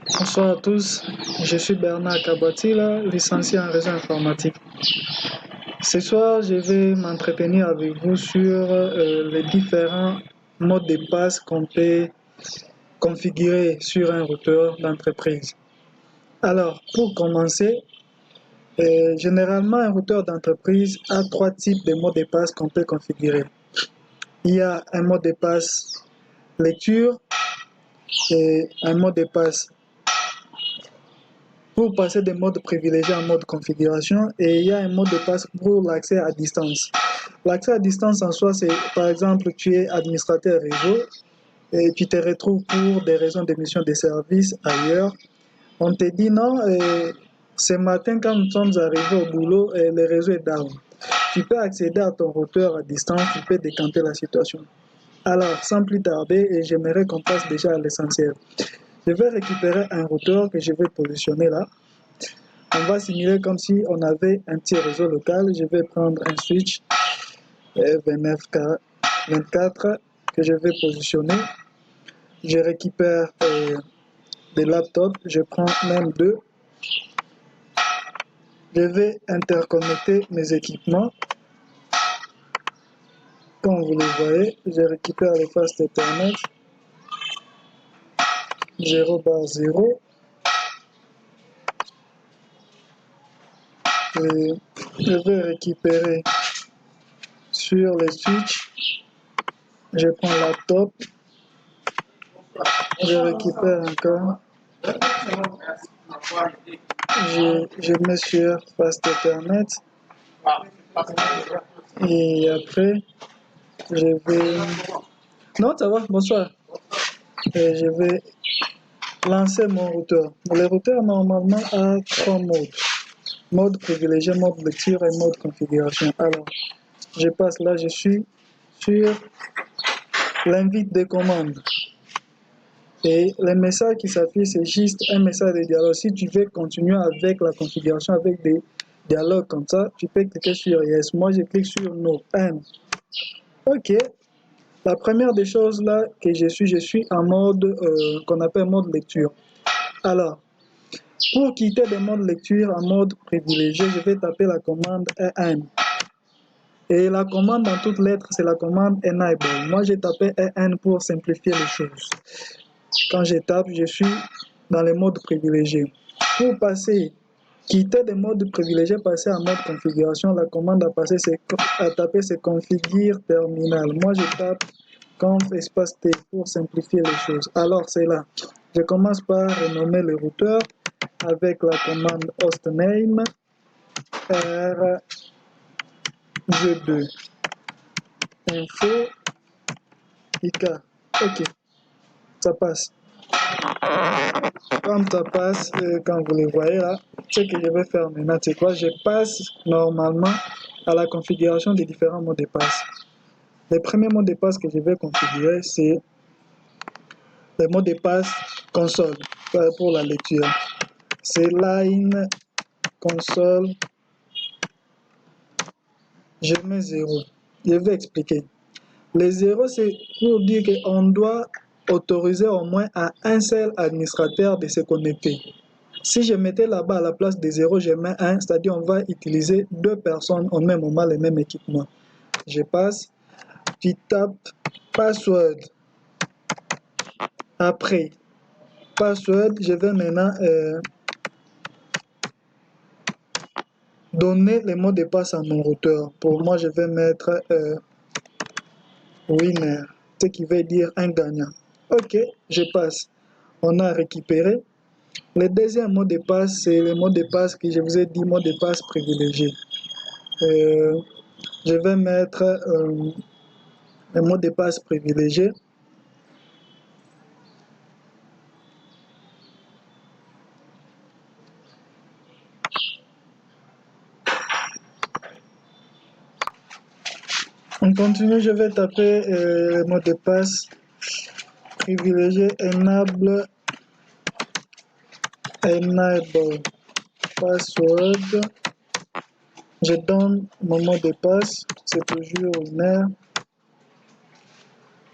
Bonsoir à tous, je suis Bernard Kabatila, licencié en réseau informatique. Ce soir, je vais m'entretenir avec vous sur les différents modes de passe qu'on peut configurer sur un routeur d'entreprise. Alors, pour commencer, généralement, un routeur d'entreprise a trois types de modes de passe qu'on peut configurer. Il y a un mode de passe lecture et un mode de passe pour passer des modes privilégiés en mode configuration, et il y a un mode de passe pour l'accès à distance. L'accès à distance en soi, c'est par exemple tu es administrateur réseau et tu te retrouves pour des raisons de mission de service ailleurs. On te dit non, ce matin quand nous sommes arrivés au boulot, le réseau est down. Tu peux accéder à ton routeur à distance, tu peux décanter la situation. Alors, sans plus tarder, j'aimerais qu'on passe déjà à l'essentiel. Je vais récupérer un routeur que je vais positionner là. On va simuler comme si on avait un petit réseau local. Je vais prendre un switch 24 que je vais positionner. Je récupère des laptops. Je prends même deux. Je vais interconnecter mes équipements. Comme vous le voyez, je récupère les faces Ethernet 0/0. Et je vais récupérer sur les switches. Je prends le laptop. Je récupère encore. Je mets sur Fast Ethernet. Et après, je vais... Non, ça va, bonsoir. Et je vais lancer mon routeur. Le routeur, normalement, a trois modes. Mode privilégié, mode lecture et mode configuration. Alors, je passe là, je suis sur l'invite des commandes. Et le message qui s'affiche, c'est juste un message de dialogue. Si tu veux continuer avec la configuration, avec des dialogues comme ça, tu peux cliquer sur Yes. Moi, je clique sur No. OK. La première des choses là que je suis en mode qu'on appelle mode lecture. Alors, pour quitter le mode lecture en mode privilégié, je vais taper la commande EN. Et la commande dans toutes lettres, c'est la commande Enable. Moi, j'ai tapé EN pour simplifier les choses. Quand je tape, je suis dans le mode privilégié. Pour passer, quitter le mode privilégié, passer en mode configuration, la commande à taper, c'est configure terminal. Moi, je tape conf espace T pour simplifier les choses. Alors, c'est là. Je commence par renommer le routeur avec la commande hostname RG2 info IK. OK, ça passe. Comme ça passe, quand vous le voyez là, ce que je vais faire maintenant, c'est quoi? Je passe normalement à la configuration des différents mots de passe. Le premier mot de passe que je vais configurer, c'est le mot de passe console pour la lecture. C'est line console. Je mets 0. Je vais expliquer. Les 0, c'est pour dire qu'on doit autoriser au moins à un seul administrateur de se connecter. Si je mettais là-bas à la place de 0, je mets 1, c'est-à-dire on va utiliser deux personnes au même moment, le même équipement. Je passe, tu tapes password. Après password, je vais maintenant donner le mot de passe à mon routeur. Pour moi, je vais mettre winner, ce qui veut dire un gagnant. OK, je passe. On a récupéré. Le deuxième mot de passe, c'est le mot de passe que je vous ai dit, mot de passe privilégié. Je vais mettre un mot de passe privilégié. On continue, je vais taper le mot de passe privilégié enable password. Je donne mon mot de passe, c'est toujours winner.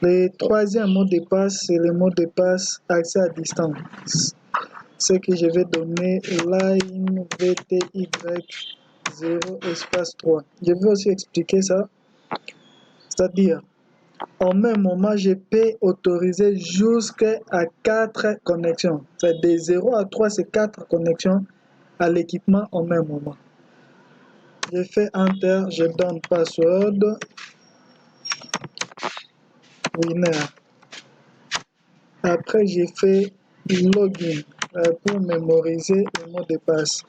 Le troisième mot de passe, c'est le mot de passe accès à distance. c'est que je vais donner line VTY 0 espace 3. Je vais aussi expliquer ça. C'est-à-dire, en même moment, je peux autoriser jusqu'à 4 connexions. C'est de 0 à 3, c'est 4 connexions à l'équipement en même moment. Je fais Enter, je donne password, winner. Après, j'ai fait login pour mémoriser le mot de passe.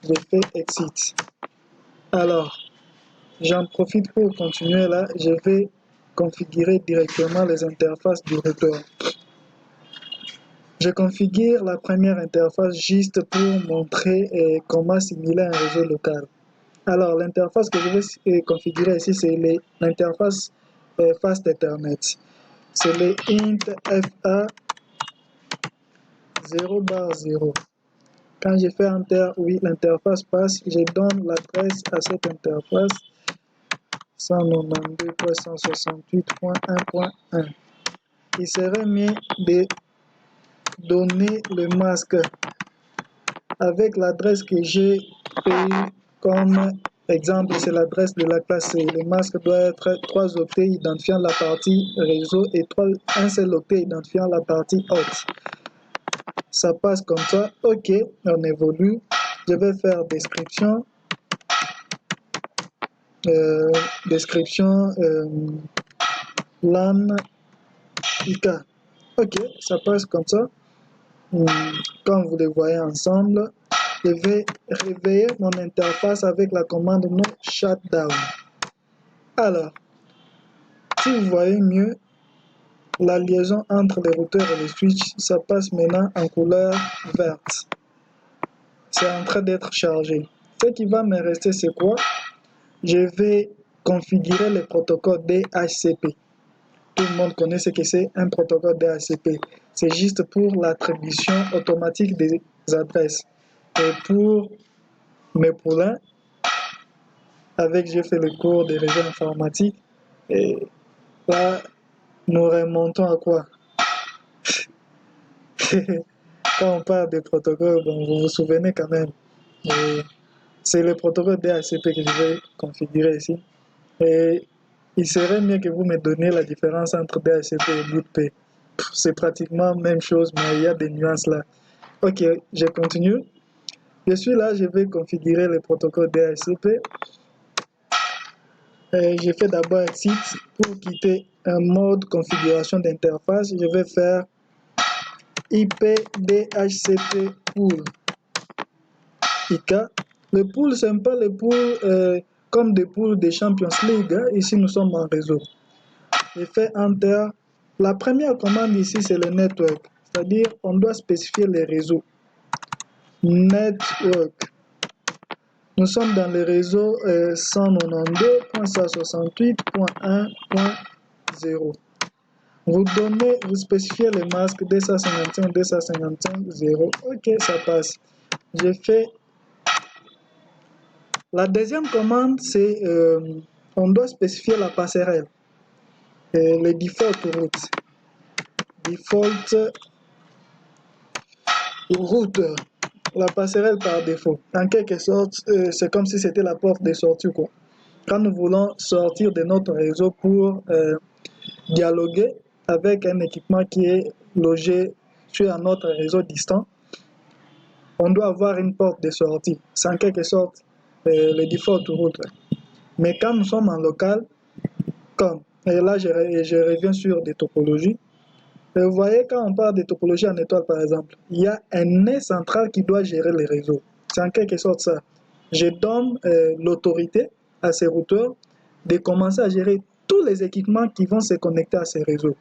Je fais exit. Alors, j'en profite pour continuer là. Je vais configurer directement les interfaces du routeur. Je configure la première interface juste pour montrer comment simuler un réseau local. Alors, l'interface que je vais configurer ici, c'est l'interface Fast Ethernet. C'est le int FA 0/0. Quand je fais Enter, oui, l'interface passe. Je donne l'adresse à cette interface 192.168.1.1. Il serait mieux de donner le masque avec l'adresse que j'ai eu comme exemple, c'est l'adresse de la classe C. Le masque doit être 3 octets identifiant la partie réseau et un seul octet identifiant la partie hôte. Ça passe comme ça. OK, on évolue. Je vais faire description. Description LAN IK. OK, ça passe comme ça. Comme vous les voyez ensemble, je vais réveiller mon interface avec la commande no shutdown. Alors, si vous voyez mieux, la liaison entre les routeurs et les switches, ça passe maintenant en couleur verte. C'est en train d'être chargé. Ce qui va me rester, c'est quoi? Je vais configurer le protocole DHCP. Tout le monde connaît ce que c'est un protocole DHCP. C'est juste pour l'attribution automatique des adresses. Et pour mes poulains, j'ai fait le cours de réseau informatique. Et là, nous remontons à quoi? Quand on parle de protocole, bon, vous vous souvenez quand même. C'est le protocole DHCP que je vais configurer ici. Et il serait mieux que vous me donniez la différence entre DHCP et BootP. C'est pratiquement la même chose, mais il y a des nuances là. Ok, je continue. Je suis là, je vais configurer le protocole DHCP. Je fais d'abord exit pour quitter un mode configuration d'interface. Je vais faire IP DHCP pool IK. Le pool, ce n'est pas le pool comme des pools de Champions League. Hein. Ici, nous sommes en réseau. Je fais Enter. La première commande ici, c'est le network. C'est-à-dire, on doit spécifier les réseaux. Network. Nous sommes dans le réseau 192.168.1.0. Vous spécifiez les masques 255, 255, 0. Ok, ça passe. J'ai fait. La deuxième commande, c'est on doit spécifier la passerelle. Les default routes. Default route. La passerelle par défaut. En quelque sorte, c'est comme si c'était la porte de sortie, quoi. Quand nous voulons sortir de notre réseau pour dialoguer avec un équipement qui est logé sur un autre réseau distant, on doit avoir une porte de sortie. C'est en quelque sorte le default route. Mais quand nous sommes en local, et là je reviens sur des topologies, vous voyez, quand on parle de topologie en étoile, par exemple, il y a un nez central qui doit gérer les réseaux. C'est en quelque sorte ça. Je donne l'autorité à ces routeurs de commencer à gérer tous les équipements qui vont se connecter à ces réseaux.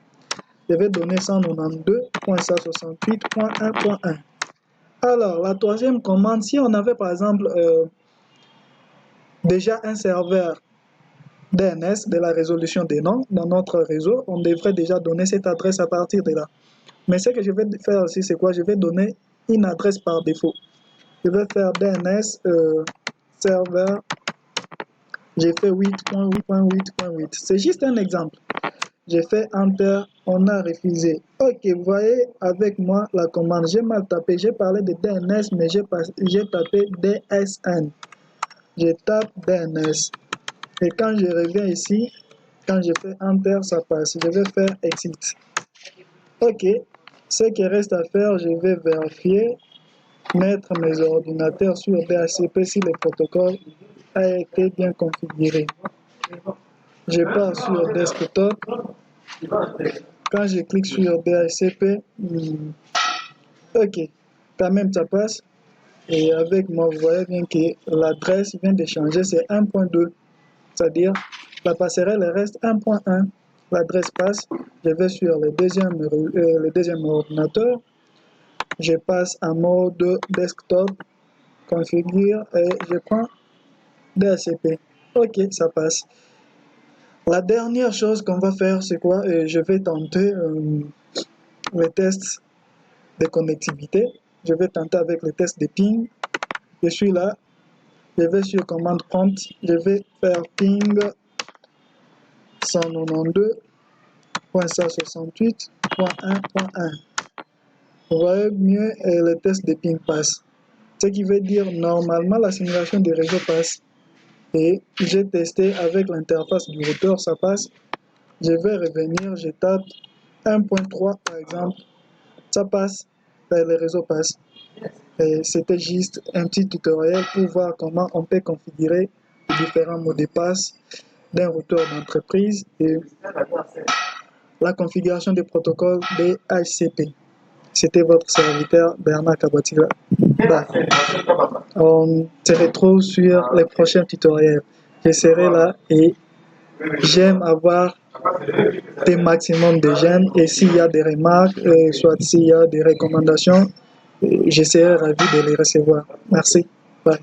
Je vais donner 192.168.1.1. Alors, la troisième commande, si on avait par exemple déjà un serveur DNS de la résolution des noms dans notre réseau, on devrait déjà donner cette adresse à partir de là. Mais ce que je vais faire aussi, c'est quoi? Je vais donner une adresse par défaut. Je vais faire DNS serveur. J'ai fait 8.8.8.8. C'est juste un exemple. j'ai fait Enter, on a refusé. Ok, vous voyez avec moi la commande, j'ai mal tapé, j'ai parlé de DNS, mais j'ai tapé DSN. Je tape DNS. Et quand je reviens ici, quand je fais Enter, ça passe. Je vais faire Exit. Ok, ce qui reste à faire, je vais vérifier, mettre mes ordinateurs sur DHCP si le protocole a été bien configuré. Je pars sur Desktop. Quand je clique sur DHCP, ok, quand même ça passe. Et avec moi, vous voyez bien que l'adresse vient de changer, c'est 1.2. C'est-à-dire, la passerelle reste 1.1. L'adresse passe, je vais sur le deuxième ordinateur. Je passe en mode desktop, configure et je prends DHCP. Ok, ça passe. La dernière chose qu'on va faire, c'est quoi? Je vais tenter le test de connectivité. Je vais tenter avec le test de ping. Je suis là. Je vais sur commande prompt. Je vais faire ping 192.168.1.1. Vous voyez mieux le test de ping passe. Ce qui veut dire normalement la simulation du réseau passe. Et j'ai testé avec l'interface du routeur, ça passe. Je vais revenir, je tape 1.3 par exemple, ça passe, le réseau passe. C'était juste un petit tutoriel pour voir comment on peut configurer les différents mots de passe d'un routeur d'entreprise et la configuration des protocoles de HCP. C'était votre serviteur Bernard Kabatila. On se retrouve sur les prochains tutoriels. Je serai là et j'aime avoir des maximum de j'aime et s'il y a des remarques, soit s'il y a des recommandations, je serai ravi de les recevoir. Merci. Bye.